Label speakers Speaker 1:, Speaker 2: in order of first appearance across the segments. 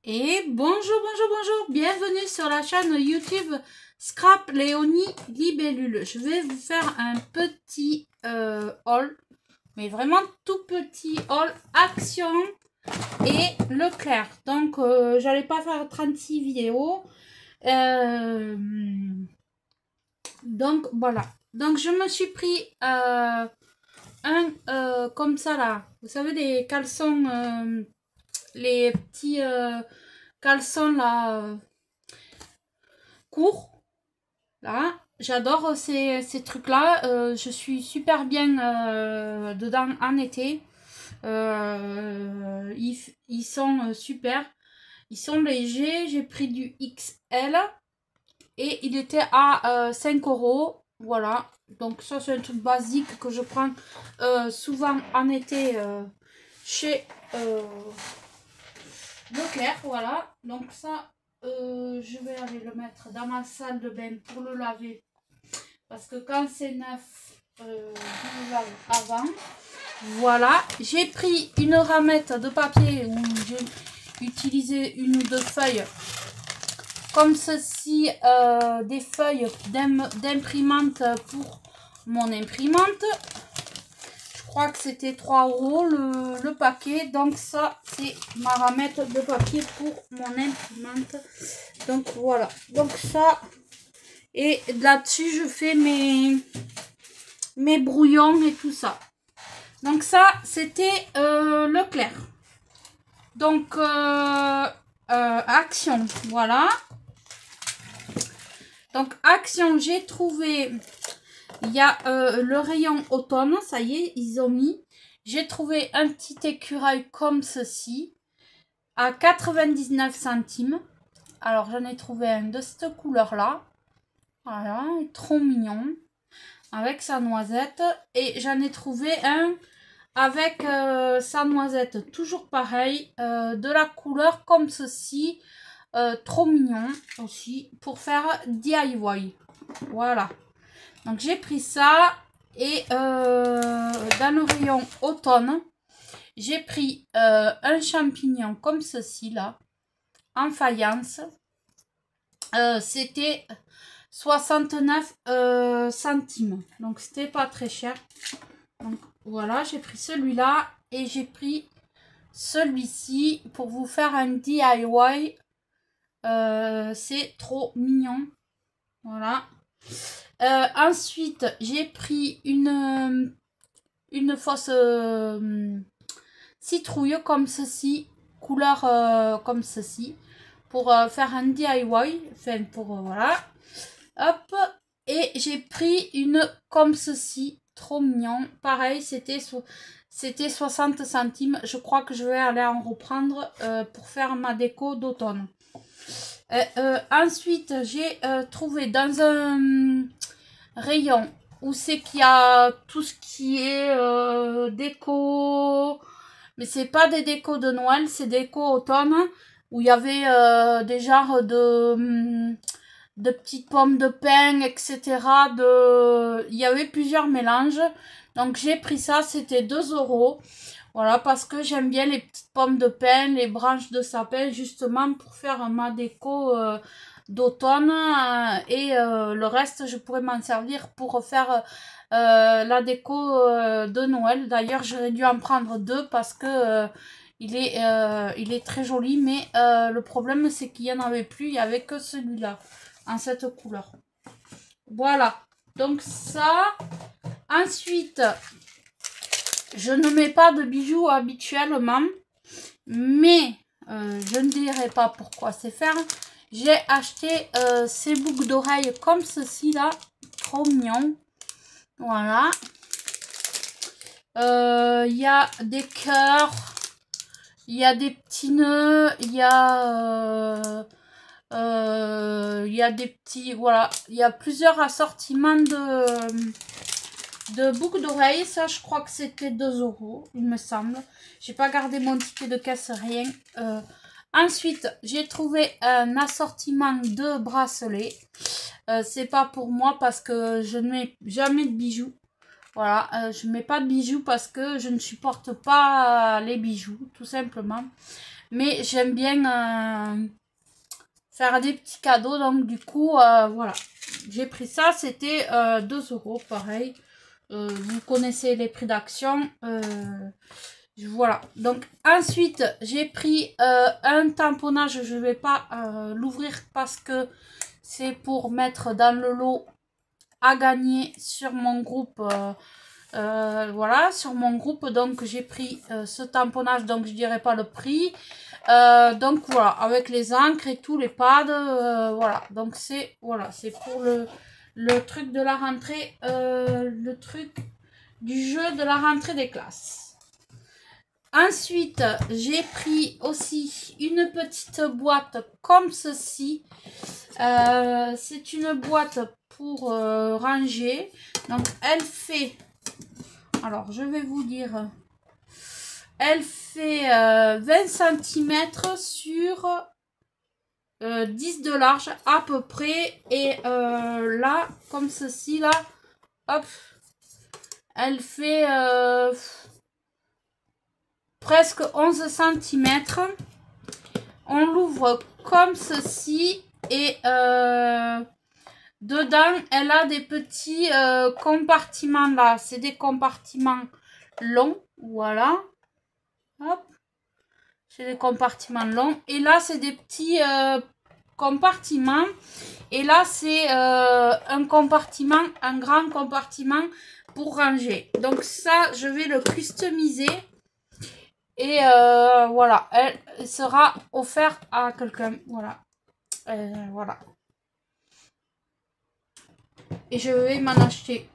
Speaker 1: Et bonjour, bienvenue sur la chaîne YouTube Scrap Léonie Libellule. Je vais vous faire un petit haul, mais vraiment tout petit haul Action et Leclerc. Donc, j'allais pas faire 36 vidéos. Donc, voilà. Donc, je me suis pris comme ça là. Vous savez, des caleçons, les petits caleçons là, courts. Là, j'adore ces trucs là. Je suis super bien dedans en été. Ils sont super. Ils sont légers. J'ai pris du XL et il était à 5 €. Voilà. Donc ça c'est un truc basique que je prends souvent en été chez Leclerc. Voilà. Donc ça, je vais aller le mettre dans ma salle de bain pour le laver. Parce que quand c'est neuf, je le lave avant. Voilà. J'ai pris une ramette de papier où j'ai utilisé une ou deux feuilles. Comme ceci, des feuilles d'imprimante pour mon imprimante. Je crois que c'était 3 € le paquet. Donc ça, c'est ma ramette de papier pour mon imprimante. Donc voilà. Donc ça, et là-dessus, je fais mes brouillons et tout ça. Donc ça, c'était Leclerc. Donc, Action, voilà. Donc, Action, j'ai trouvé, il y a le rayon automne, ça y est, ils ont mis. J'ai trouvé un petit écureuil comme ceci, à 99 centimes. Alors, j'en ai trouvé un de cette couleur-là. Voilà, trop mignon. Avec sa noisette. Et j'en ai trouvé un avec sa noisette, toujours pareil, de la couleur comme ceci. Trop mignon aussi pour faire DIY. Voilà. Donc j'ai pris ça et dans le rayon automne, j'ai pris un champignon comme ceci là, en faïence. C'était 69 centimes. Donc c'était pas très cher. Donc voilà, j'ai pris celui-là et j'ai pris celui-ci pour vous faire un DIY. C'est trop mignon. Voilà. Ensuite, j'ai pris une fausse citrouille comme ceci, couleur comme ceci, pour faire un DIY. Enfin, pour voilà. Hop. Et j'ai pris une comme ceci, trop mignon. Pareil, c'était 60 centimes. Je crois que je vais aller en reprendre pour faire ma déco d'automne. Ensuite, j'ai trouvé dans un rayon où c'est qu'il y a tout ce qui est déco, mais c'est pas des décos de Noël, c'est déco automne, où il y avait des genres de petites pommes de pin, etc. Il y avait plusieurs mélanges. Donc j'ai pris ça, c'était 2 €. Voilà, parce que j'aime bien les petites pommes de pin, les branches de sapin, justement pour faire ma déco d'automne. Et le reste, je pourrais m'en servir pour faire la déco de Noël. D'ailleurs, j'aurais dû en prendre 2 parce que il est très joli. Mais le problème, c'est qu'il n'y en avait plus. Il n'y avait que celui-là, en cette couleur. Voilà, donc ça. Ensuite, je ne mets pas de bijoux habituellement, mais je ne dirai pas pourquoi c'est faire. J'ai acheté ces boucles d'oreilles comme ceci là, trop mignon. Voilà. Il y a des cœurs, il y a des petits nœuds, il y a des petits, voilà, il y a plusieurs assortiments de boucles d'oreilles. Ça, je crois que c'était 2 €, il me semble. J'ai pas gardé mon ticket de caisse, rien. Ensuite, j'ai trouvé un assortiment de bracelets. C'est pas pour moi parce que je ne mets jamais de bijoux. Voilà, je mets pas de bijoux parce que je ne supporte pas les bijoux, tout simplement. Mais j'aime bien faire des petits cadeaux. Donc du coup, voilà. J'ai pris ça. C'était 2 € pareil. Vous connaissez les prix d'action. Voilà. Donc ensuite, j'ai pris un tamponnage. Je ne vais pas l'ouvrir parce que c'est pour mettre dans le lot à gagner sur mon groupe. Voilà, sur mon groupe. Donc j'ai pris ce tamponnage, donc je dirais pas le prix. Donc voilà, avec les encres et tout, les pads, voilà. Donc c'est voilà, c'est pour le truc de la rentrée, le truc du jeu de la rentrée des classes. Ensuite, j'ai pris aussi une petite boîte comme ceci. C'est une boîte pour ranger. Donc elle fait, alors je vais vous dire, elle fait 20 cm sur 10 de large à peu près. Et là, comme ceci là, hop, elle fait presque 11 cm. On l'ouvre comme ceci et dedans, elle a des petits compartiments là. C'est des compartiments longs, voilà. Hop. C'est des compartiments longs. Et là, c'est des petits compartiments. Et là, c'est un compartiment, un grand compartiment pour ranger. Donc ça, je vais le customiser. Et voilà, elle sera offerte à quelqu'un. Voilà. Voilà. Et je vais m'en acheter.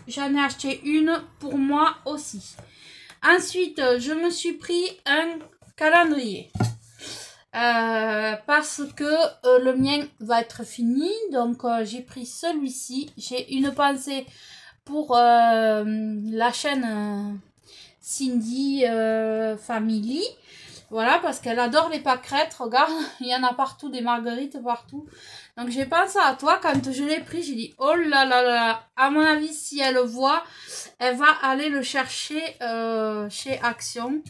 Speaker 1: J'en ai acheté une pour moi aussi. Ensuite, je me suis pris un calendrier. Parce que le mien va être fini. Donc, j'ai pris celui-ci. J'ai une pensée pour la chaîne Cindy Family. Voilà, parce qu'elle adore les pâquerettes. Regarde, il y en a partout, des marguerites partout. Donc, j'ai pensé à toi quand je l'ai pris. J'ai dit, oh là là là. À mon avis, si elle le voit, elle va aller le chercher chez Action.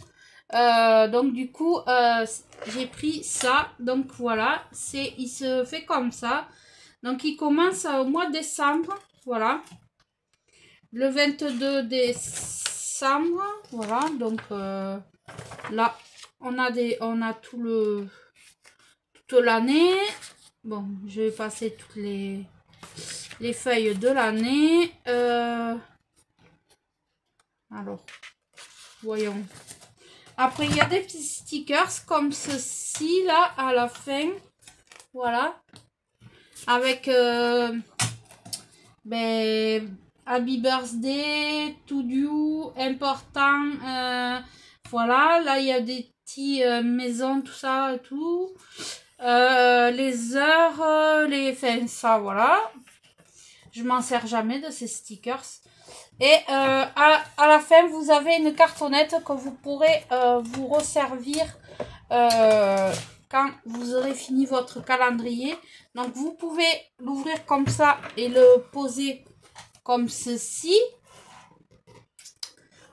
Speaker 1: Donc, du coup, j'ai pris ça. Donc, voilà. Il se fait comme ça. Donc, il commence au mois de décembre. Voilà. Le 22 décembre. Voilà. Donc, là, on a toute l'année. Bon, je vais passer toutes les feuilles de l'année. Alors, voyons. Après, il y a des petits stickers comme ceci, là, à la fin. Voilà. Avec, Happy Birthday, to you, important. Voilà, là, il y a des petits maisons, tout ça, tout. Les heures, enfin, ça, voilà. Je m'en sers jamais de ces stickers. Et à la fin, vous avez une cartonnette que vous pourrez vous resservir quand vous aurez fini votre calendrier. Donc, vous pouvez l'ouvrir comme ça et le poser comme ceci.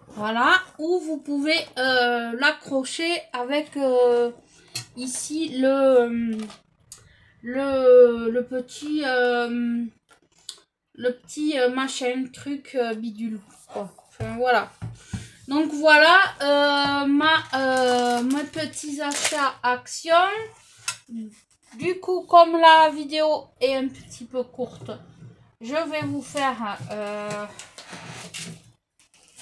Speaker 1: Voilà. Ou vous pouvez l'accrocher avec ici le petit... le petit machin, truc bidule. Enfin, voilà. Donc voilà mes petits achats Action. Du coup, comme la vidéo est un petit peu courte, je vais vous faire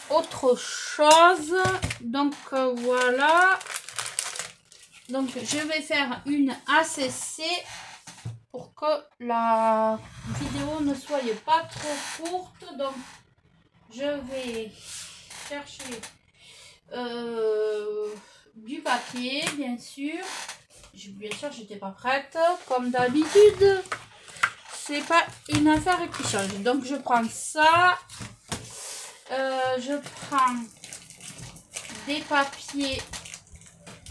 Speaker 1: autre chose. Donc voilà. Donc je vais faire une ACC pour que la vidéo ne soit pas trop courte. Donc je vais chercher du papier, bien sûr. Bien sûr, j'étais pas prête. Comme d'habitude, c'est pas une affaire qui change. Donc je prends ça. Je prends des papiers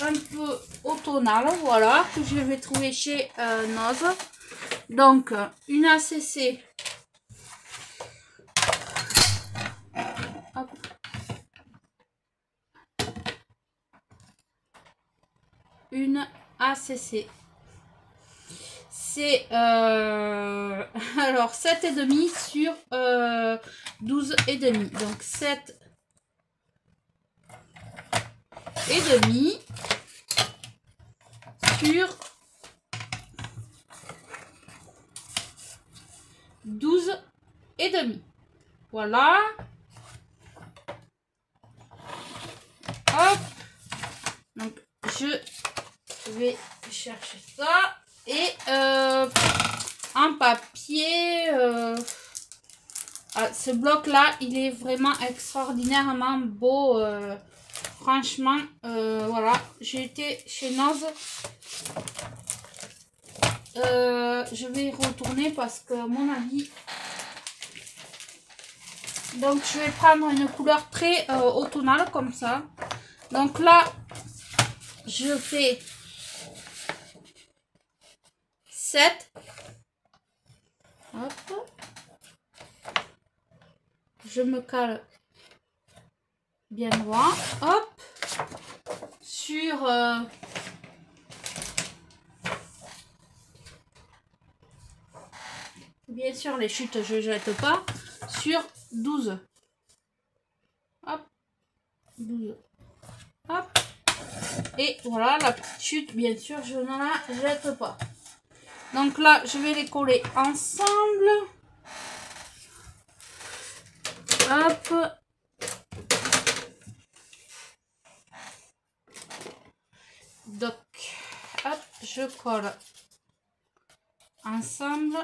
Speaker 1: un peu automnal, voilà, que je vais trouver chez Noz. Donc une ACC. Hop. une ACC. C'est alors 7,5 sur 12,5. Donc 7,5 sur 12,5. Voilà. Hop. Donc je vais chercher ça. Et un papier. Ce bloc-là, il est vraiment extraordinairement beau. Franchement, voilà. J'ai été chez Noz. Je vais y retourner parce que, à mon avis... Donc, je vais prendre une couleur très automnale comme ça. Donc là, je fais 7. Hop. Je me cale bien droit. Hop. Sur... bien sûr, les chutes, je jette pas. Sur 12. Hop. 12. Hop. Et voilà, la petite chute, bien sûr, je ne la jette pas. Donc là, je vais les coller ensemble. Hop. Donc, hop, je colle ensemble.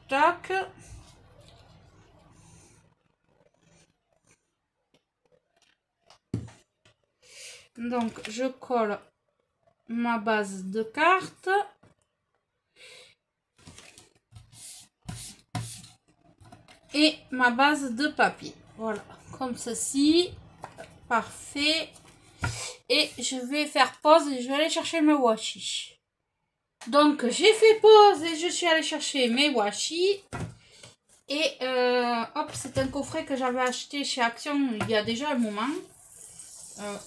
Speaker 1: Tac. Donc, je colle ma base de carte. Et ma base de papier. Voilà, comme ceci. Parfait. Et je vais faire pause et je vais aller chercher mes washi. Donc, j'ai fait pause et je suis allée chercher mes washi. Et hop, c'est un coffret que j'avais acheté chez Action il y a déjà un moment.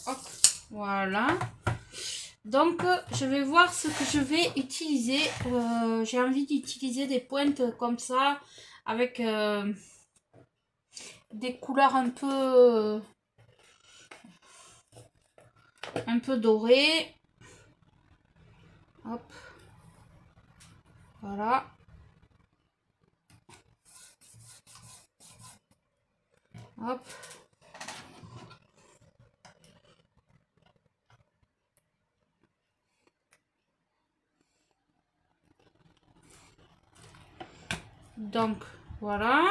Speaker 1: Hop, voilà. Donc, je vais voir ce que je vais utiliser. J'ai envie d'utiliser des pointes comme ça, avec des couleurs un peu dorées. Hop. Voilà. Hop. Donc, voilà.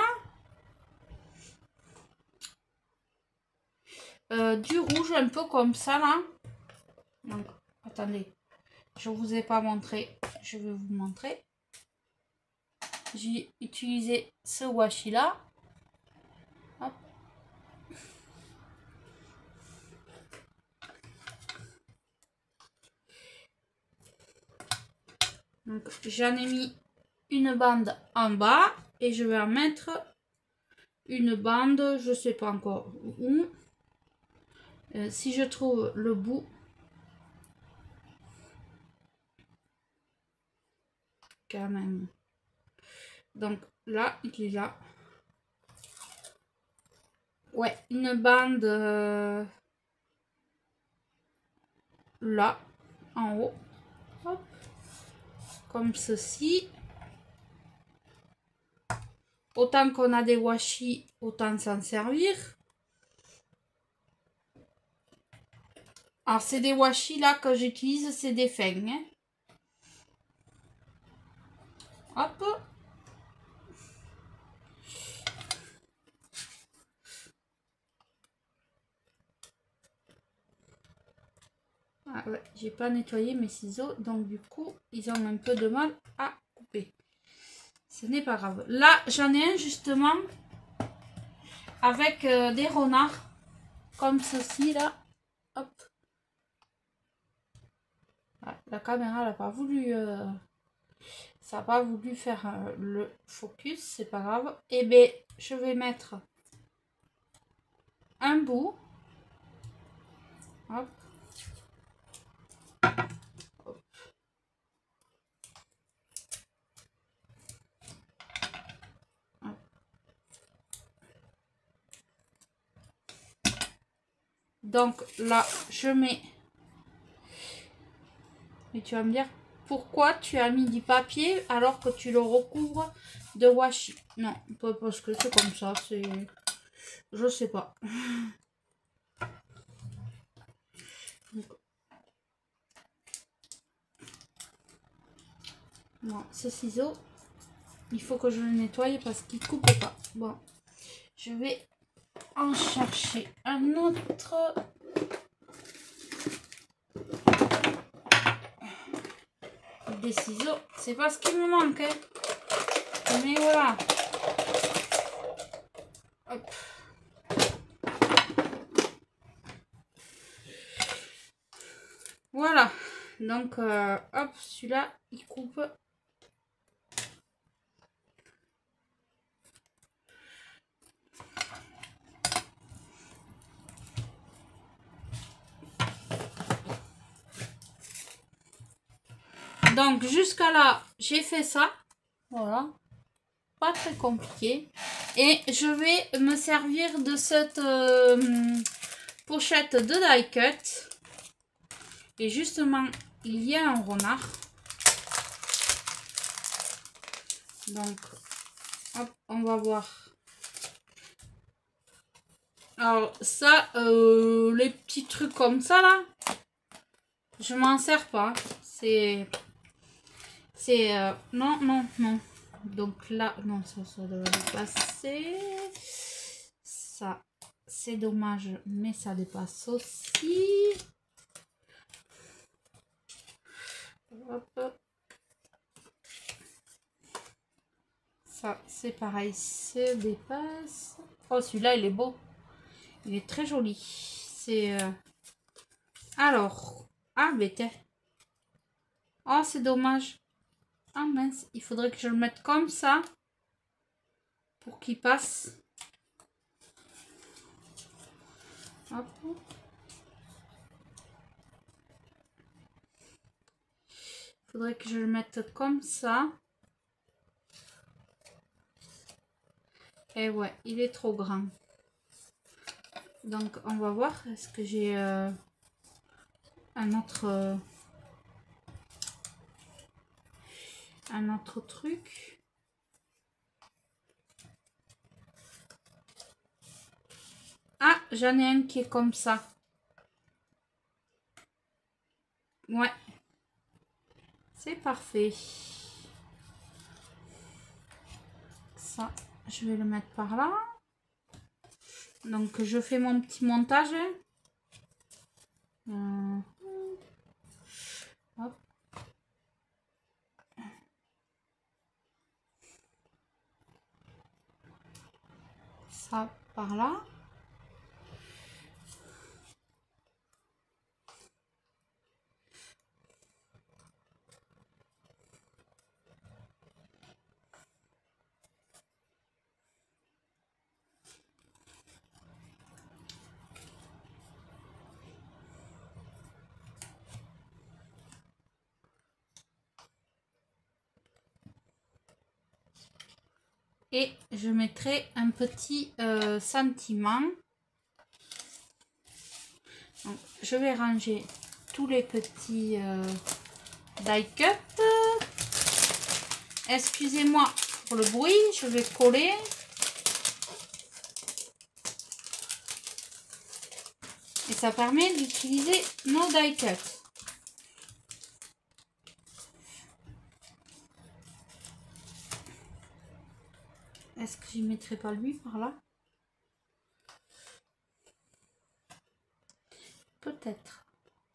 Speaker 1: Du rouge un peu comme ça, là. Donc, attendez. Je vous ai pas montré. Je vais vous montrer. J'ai utilisé ce washi là. Hop. Donc, j'en ai mis une bande en bas et je vais en mettre une bande, je sais pas encore où. Si je trouve le bout, quand même. Donc là, il est là. Ouais, une bande là, en haut. Hop. Comme ceci. Autant qu'on a des washi, autant s'en servir. Alors, c'est des washi là que j'utilise, c'est des fins. Hein. Hop. Ah ouais, j'ai pas nettoyé mes ciseaux, donc du coup, ils ont un peu de mal à couper. Ce n'est pas grave. Là, j'en ai un justement avec des renards, comme ceci là. Hop. Ah, la caméra n'a pas voulu, ça n'a pas voulu faire le focus, c'est pas grave. Et bien, je vais mettre un bout. Hop. Donc là, je mets... Et tu vas me dire, pourquoi tu as mis du papier alors que tu le recouvres de washi? Non, pas parce que c'est comme ça, c'est... Je sais pas. Donc... Bon, ce ciseau, il faut que je le nettoie parce qu'il ne coupe pas. Bon, je vais en chercher un autre... Des ciseaux, c'est pas ce qui me manque, hein. Mais voilà. Hop. Voilà. Donc, hop, celui-là, il coupe. Donc, jusqu'à là, j'ai fait ça. Voilà. Pas très compliqué. Et je vais me servir de cette pochette de die cut. Et justement, il y a un renard. Donc, hop, on va voir. Alors, ça, les petits trucs comme ça, là, je m'en sers pas. C'est... non, non, non. Donc là, non, ça devrait passer. Ça, c'est dommage, mais ça dépasse aussi. Hop. Ça, c'est pareil, ça dépasse. Oh, celui-là, il est beau. Il est très joli. C'est... Alors... Ah, bête. Oh, c'est dommage. Ah, mince. Il faudrait que je le mette comme ça. Pour qu'il passe. Hop. Il faudrait que je le mette comme ça. Et ouais, il est trop grand. Donc, on va voir. Est-ce que j'ai un autre truc? Ah, j'en ai un qui est comme ça. Ouais. C'est parfait. Ça, je vais le mettre par là. Donc, je fais mon petit montage. Hop. Ça, par là. Et je mettrai un petit sentiment. Donc, je vais ranger tous les petits die cut. Excusez-moi pour le bruit, je vais coller. Et ça permet d'utiliser nos die cut. Est-ce que je ne mettrai pas lui par là? Peut-être.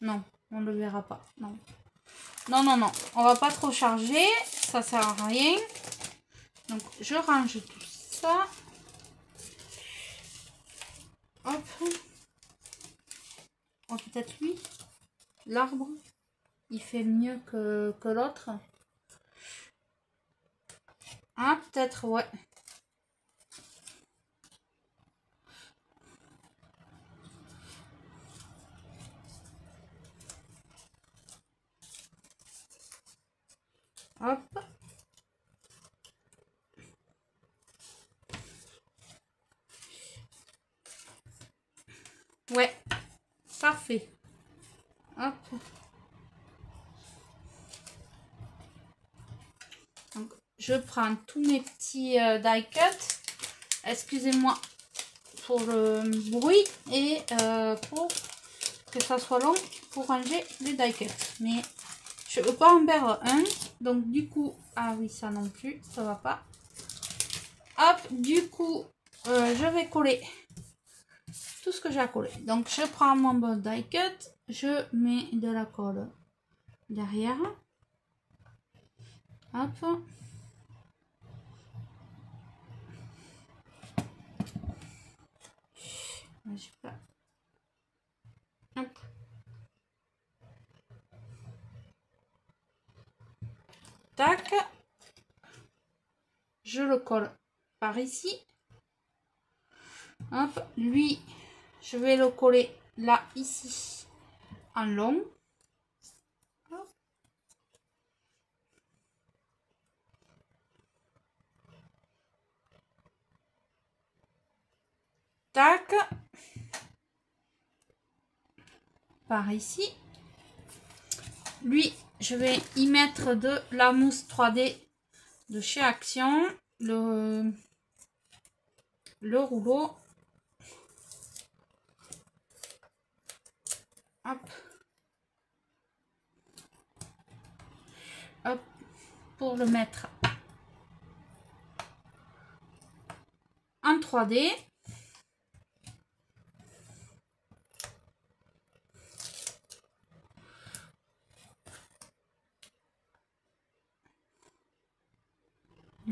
Speaker 1: Non, on ne le verra pas. Non. Non, non, non. On va pas trop charger. Ça sert à rien. Donc, je range tout ça. Hop. Oh, peut-être lui. L'arbre. Il fait mieux que l'autre. Ah, peut-être, ouais. fait. Hop. Donc, je prends tous mes petits die cut. Excusez-moi pour le bruit et pour que ça soit long pour ranger les die cut. Mais je ne veux pas en perdre un. Donc du coup, ah oui, ça non plus, ça va pas. Hop, du coup, je vais coller tout ce que j'ai à coller. Donc je prends mon bon die cut, je mets de la colle derrière. Hop. Hop. Tac. Je le colle par ici. Hop. Lui, je vais le coller là, ici, en long. Hop. Tac. Par ici. Lui, je vais y mettre de la mousse 3D de chez Action, le rouleau. Hop. Hop. Pour le mettre en 3D.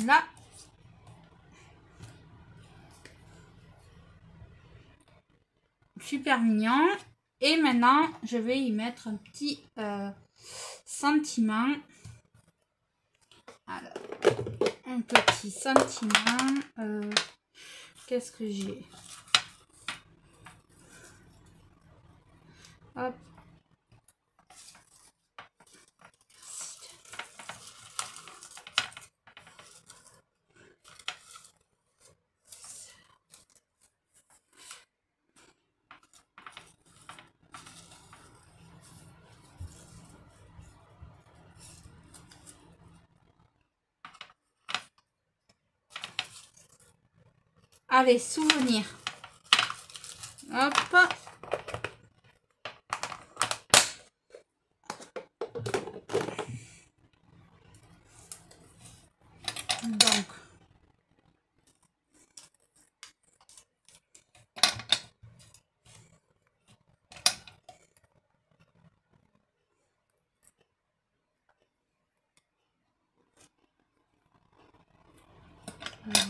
Speaker 1: Là. Super mignon. Et maintenant, je vais y mettre un petit sentiment. Alors, un petit sentiment. Qu'est-ce que j'ai? Hop. Allez, souvenir. Hop. Donc.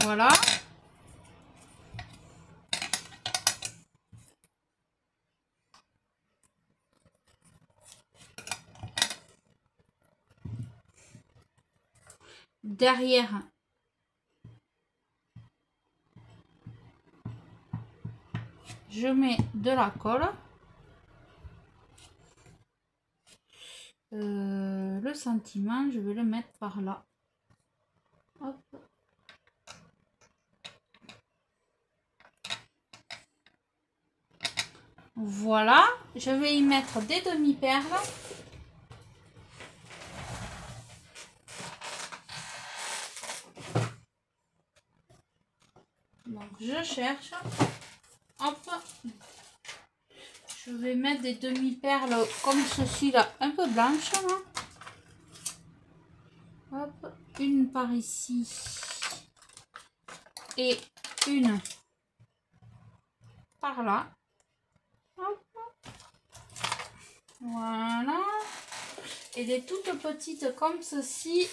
Speaker 1: Voilà. Derrière, je mets de la colle. Le sentiment, je vais le mettre par là. Hop. Voilà, je vais y mettre des demi-perles. Donc je cherche. Hop. Je vais mettre des demi-perles comme ceci là, un peu blanches. Hop, une par ici et une par là. Hop. Voilà. Et des toutes petites comme ceci.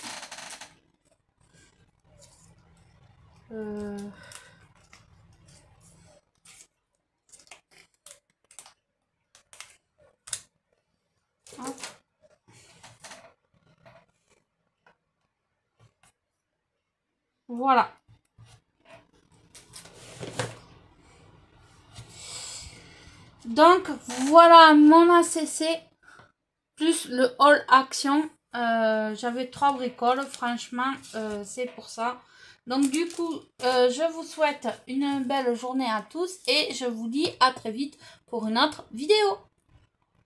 Speaker 1: Hop. Voilà. Donc voilà mon ACC plus le haul action. J'avais 3 bricoles, franchement c'est pour ça. Donc du coup je vous souhaite une belle journée à tous et je vous dis à très vite pour une autre vidéo.